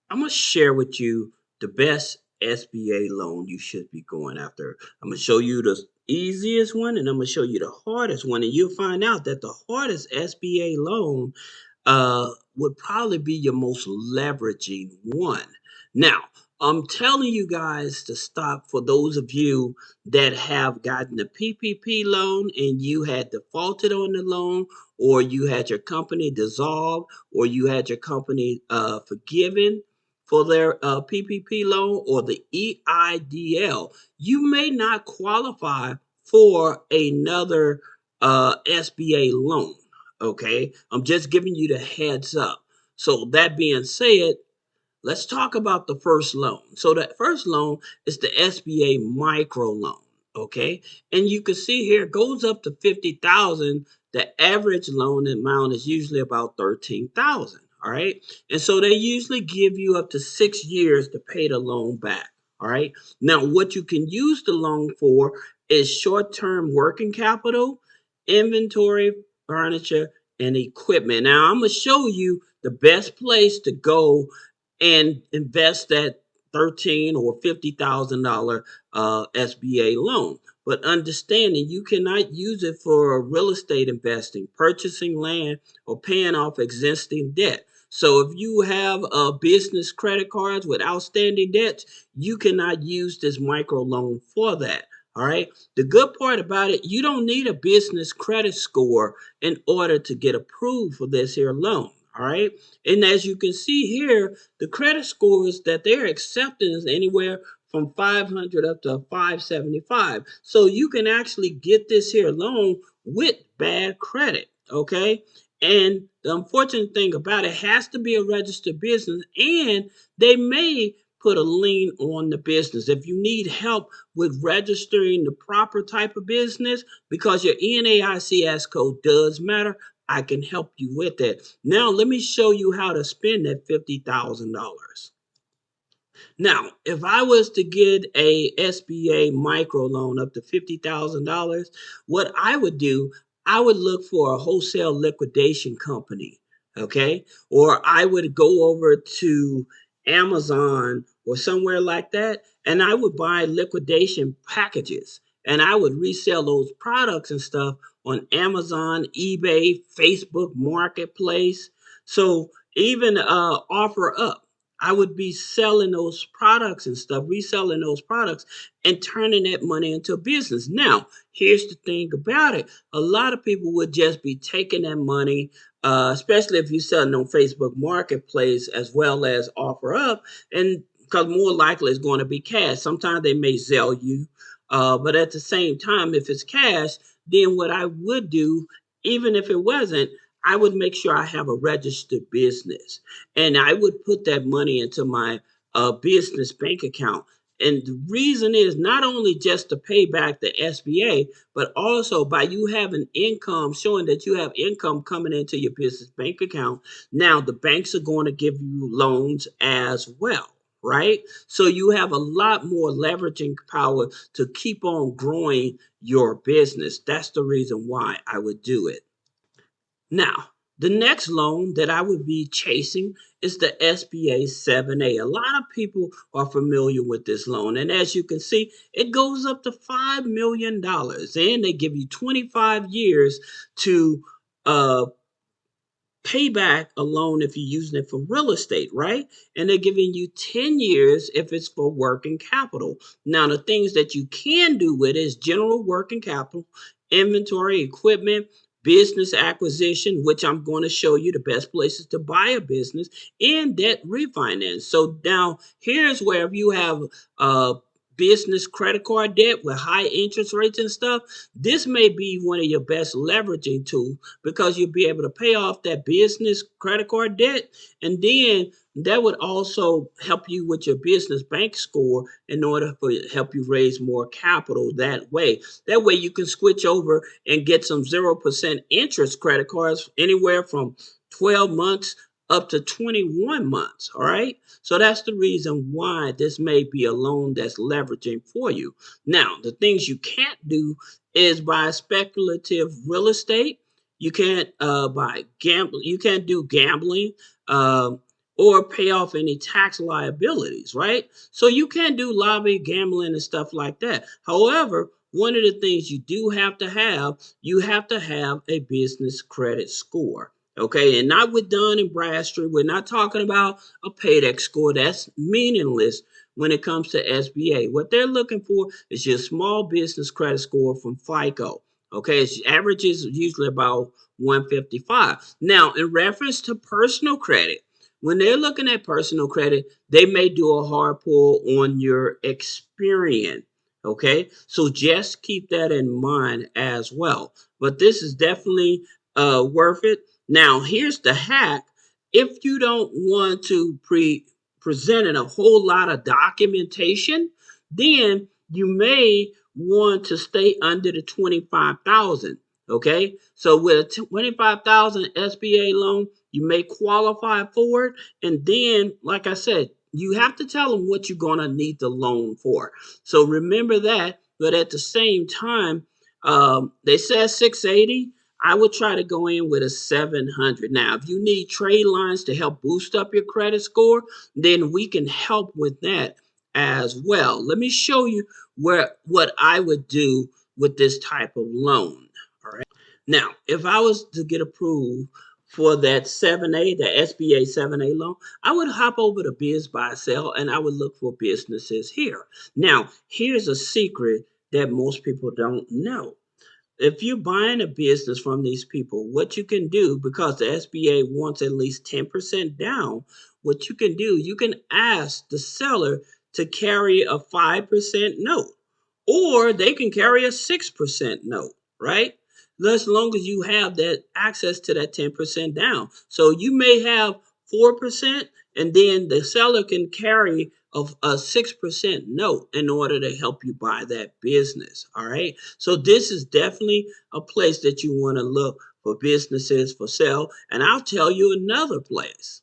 I'm gonna share with you the best SBA loan you should be going after. I'm gonna show you the easiest one, and I'm gonna show you the hardest one, and you'll find out that the hardest SBA loan would probably be your most leveraging one. Now, I'm telling you guys to stop for those of you that have gotten a PPP loan and you had defaulted on the loan, or you had your company dissolved, or you had your company forgiven for their PPP loan or the EIDL. You may not qualify for another SBA loan. Okay, I'm just giving you the heads up. So that being said, let's talk about the first loan. So that first loan is the SBA micro loan. Okay, and you can see here it goes up to 50,000. The average loan amount is usually about 13,000. All right, and so they usually give you up to 6 years to pay the loan back. All right, now what you can use the loan for is short-term working capital, inventory, furniture, and equipment. Now I'm gonna show you the best place to go and invest that 13 or $50,000 SBA loan. But understanding you cannot use it for real estate investing, purchasing land, or paying off existing debt. So if you have business credit cards with outstanding debts, you cannot use this micro loan for that. All right. The good part about it, you don't need a business credit score in order to get approved for this here loan. All right. And as you can see here, the credit scores that they're accepting is anywhere from 500 up to 575. So you can actually get this here loan with bad credit. Okay. And the unfortunate thing about it has to be a registered business, and they may put a lien on the business. If you need help with registering the proper type of business, because your NAICS code does matter, I can help you with that. Now, let me show you how to spend that $50,000. Now, if I was to get a SBA micro loan up to $50,000, what I would do, I would look for a wholesale liquidation company, okay? Or I would go over to Amazon or somewhere like that, and I would buy liquidation packages, and I would resell those products and stuff on Amazon, eBay, Facebook Marketplace. So even offer up, I would be selling those products and stuff, reselling those products and turning that money into a business. Now, here's the thing about it. A lot of people would just be taking that money, especially if you're selling on Facebook Marketplace as well as offer up, and because more likely it's going to be cash. Sometimes they may sell you, but at the same time, if it's cash, then what I would do, even if it wasn't, I would make sure I have a registered business, and I would put that money into my business bank account. And the reason is not only just to pay back the SBA, but also by you having income, showing that you have income coming into your business bank account. Now, the banks are going to give you loans as well. Right? So you have a lot more leveraging power to keep on growing your business. That's the reason why I would do it. Now, the next loan that I would be chasing is the SBA 7A. A lot of people are familiar with this loan. And as you can see, it goes up to $5 million. And they give you 25 years to uh, pay back a loan if you're using it for real estate, right? And they're giving you 10 years if it's for working capital. Now, the things that you can do with it is general working capital, inventory, equipment, business acquisition, which I'm going to show you the best places to buy a business, and debt refinance. So now here's where if you have business credit card debt with high interest rates and stuff, this may be one of your best leveraging tools, because you'll be able to pay off that business credit card debt, and then that would also help you with your business bank score in order for help you raise more capital that way. That way you can switch over and get some 0% interest credit cards anywhere from 12 months up to 21 months. All right. So that's the reason why this may be a loan that's leveraging for you. Now, the things you can't do is buy speculative real estate. You can't buy gamble. You can't do gambling. or pay off any tax liabilities, right? So you can do lobby gambling and stuff like that. However, one of the things you have to have a business credit score. Okay, and not with Dun and Bradstreet. We're not talking about a paydex score. That's meaningless when it comes to SBA. What they're looking for is your small business credit score from FICO. Okay, its average is usually about 155. Now, in reference to personal credit, when they're looking at personal credit, they may do a hard pull on your Experian. Okay, so just keep that in mind as well. But this is definitely worth it. Now, here's the hack. If you don't want to present a whole lot of documentation, then you may want to stay under the 25,000. Okay, so with a 25,000 SBA loan, you may qualify for it. And then, like I said, you have to tell them what you're going to need the loan for. So remember that. But at the same time, they said 680. I would try to go in with a 700. Now, if you need trade lines to help boost up your credit score, then we can help with that as well. Let me show you what I would do with this type of loan. All right. Now, if I was to get approved for that 7A, the SBA 7A loan, I would hop over to Biz Buy Sell and I would look for businesses here. Now, here's a secret that most people don't know. If you're buying a business from these people, what you can do, because the SBA wants at least 10% down, what you can do, you can ask the seller to carry a 5% note, or they can carry a 6% note, right? As long as you have that access to that 10% down. So you may have 4%, and then the seller can carry a 6% note in order to help you buy that business. All right. So this is definitely a place that you want to look for businesses for sale. And I'll tell you another place.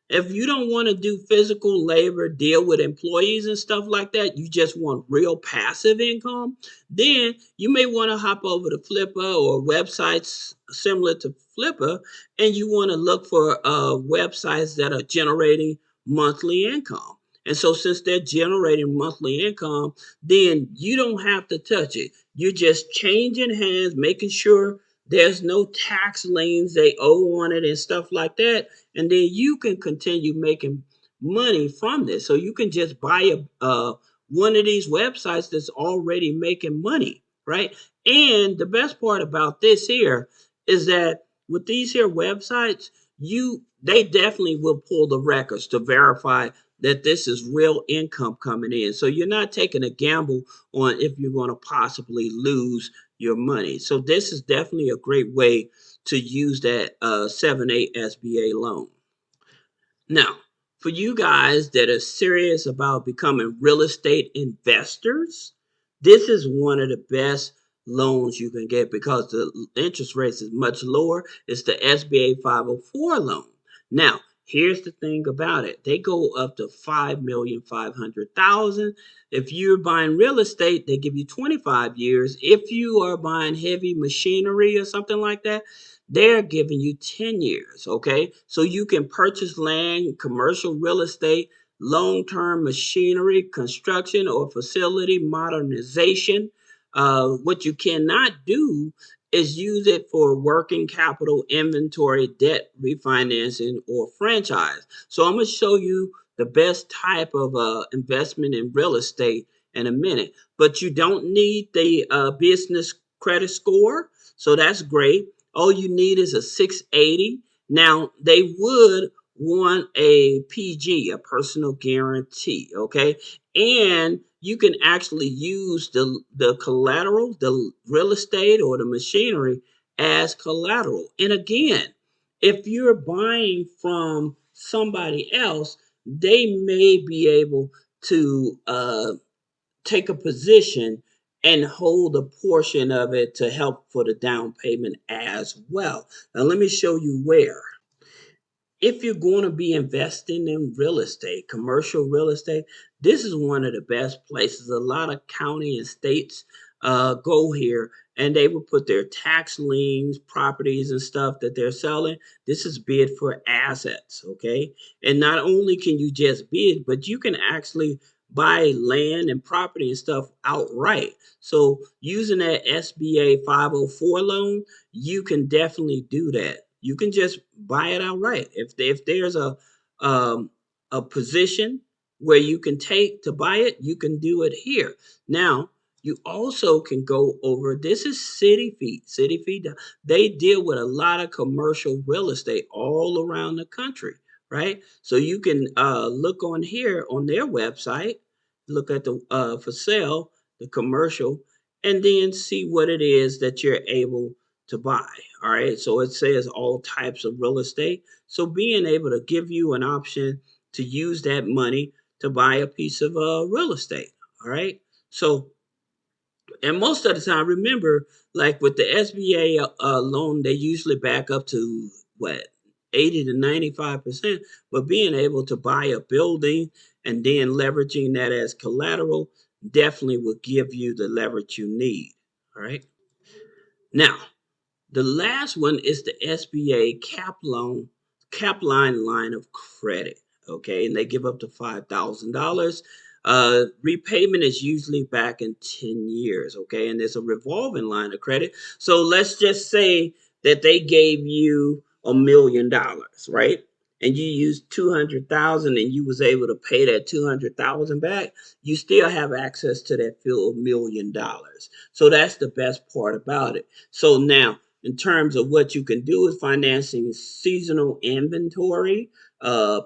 If you don't want to do physical labor, deal with employees and stuff like that, you just want real passive income, then you may want to hop over to Flipper or websites similar to Flipper, and you want to look for websites that are generating monthly income. And so, since they're generating monthly income, then you don't have to touch it. You're just changing hands, making sure there's no tax liens they owe on it and stuff like that, and then you can continue making money from this. So you can just buy one of these websites that's already making money, right? And the best part about this here is that with these here websites, they definitely will pull the records to verify that this is real income coming in. So you're not taking a gamble on if you're going to possibly lose your money. So this is definitely a great way to use that 7A SBA loan. Now, for you guys that are serious about becoming real estate investors, this is one of the best loans you can get because the interest rate is much lower. It's the SBA 504 loan. Now, here's the thing about it. They go up to 5,500,000. If you're buying real estate, they give you 25 years. If you are buying heavy machinery or something like that, they're giving you 10 years, okay? So you can purchase land, commercial real estate, long-term machinery, construction, or facility modernization. What you cannot do is use it for working capital, inventory, debt refinancing, or franchise. So I'm going to show you the best type of investment in real estate in a minute. But you don't need the business credit score, so that's great. All you need is a 680. Now, they would want a PG, a personal guarantee, okay? And you can actually use the collateral, the real estate or the machinery as collateral. And again, if you're buying from somebody else, they may be able to take a position and hold a portion of it to help for the down payment as well. Now, let me show you where. If you're going to be investing in real estate, commercial real estate, this is one of the best places. A lot of county and states go here and they will put their tax liens, properties, and stuff that they're selling. This is bid for assets, okay? And not only can you just bid, but you can actually buy land and property and stuff outright. So using that SBA 504 loan, you can definitely do that. You can just buy it outright. If there's um, a position where you can take to buy it, you can do it here. Now, you also can go over, this is City Feet. City Feet, they deal with a lot of commercial real estate all around the country, right? So you can look on here on their website, look at the for sale, the commercial, and then see what it is that you're able to buy. All right. So it says all types of real estate. So being able to give you an option to use that money to buy a piece of real estate. All right. So, and most of the time, remember, like with the SBA loan, they usually back up to what, 80 to 95%. But being able to buy a building and then leveraging that as collateral definitely will give you the leverage you need. All right. Now, the last one is the SBA cap line of credit. Okay, and they give up to $5,000. Repayment is usually back in 10 years. Okay, and there's a revolving line of credit. So let's just say that they gave you $1 million, right? And you used 200,000, and you was able to pay that 200,000 back. You still have access to that full $1 million. So that's the best part about it. So now, in terms of what you can do with financing seasonal inventory,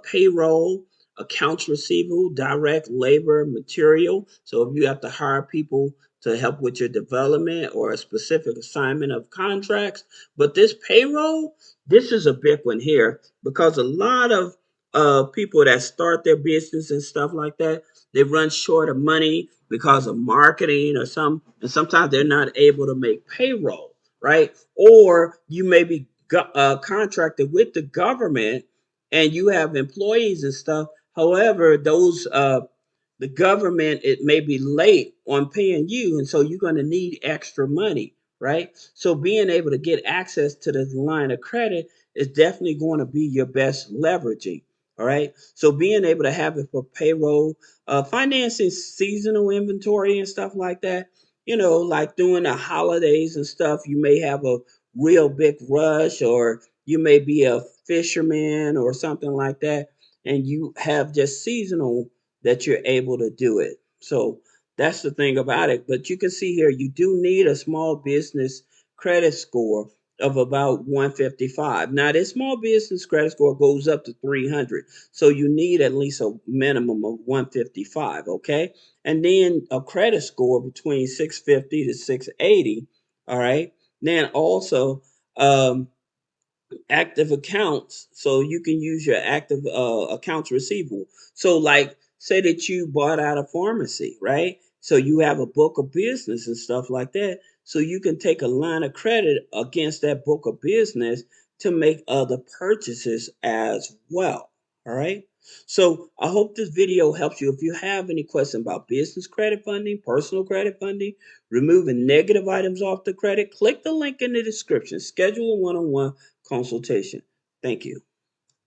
payroll, accounts receivable, direct labor, material. So if you have to hire people to help with your development or a specific assignment of contracts. But this payroll, this is a big one here because a lot of people that start their business and stuff like that, they run short of money because of marketing or some, and sometimes they're not able to make payroll, right? Or you may be contracted with the government and you have employees and stuff. However, those the government, it may be late on paying you, and so you're going to need extra money, right? So being able to get access to this line of credit is definitely going to be your best leveraging. All right. So being able to have it for payroll, financing seasonal inventory and stuff like that, like during the holidays and stuff, you may have a real big rush, or you may be a fisherman or something like that, and you have just seasonal that you're able to do it. So that's the thing about it. But you can see here, you do need a small business credit score of about 155. Now, this small business credit score goes up to 300. So you need at least a minimum of 155, okay? And then a credit score between 650 to 680, all right? Then also, active accounts, so you can use your active accounts receivable. So like, say that you bought out a pharmacy, right? So you have a book of business and stuff like that, so you can take a line of credit against that book of business to make other purchases as well. All right. So I hope this video helps you. If you have any questions about business credit funding, personal credit funding, removing negative items off the credit, click the link in the description, schedule a one-on-one consultation. Thank you.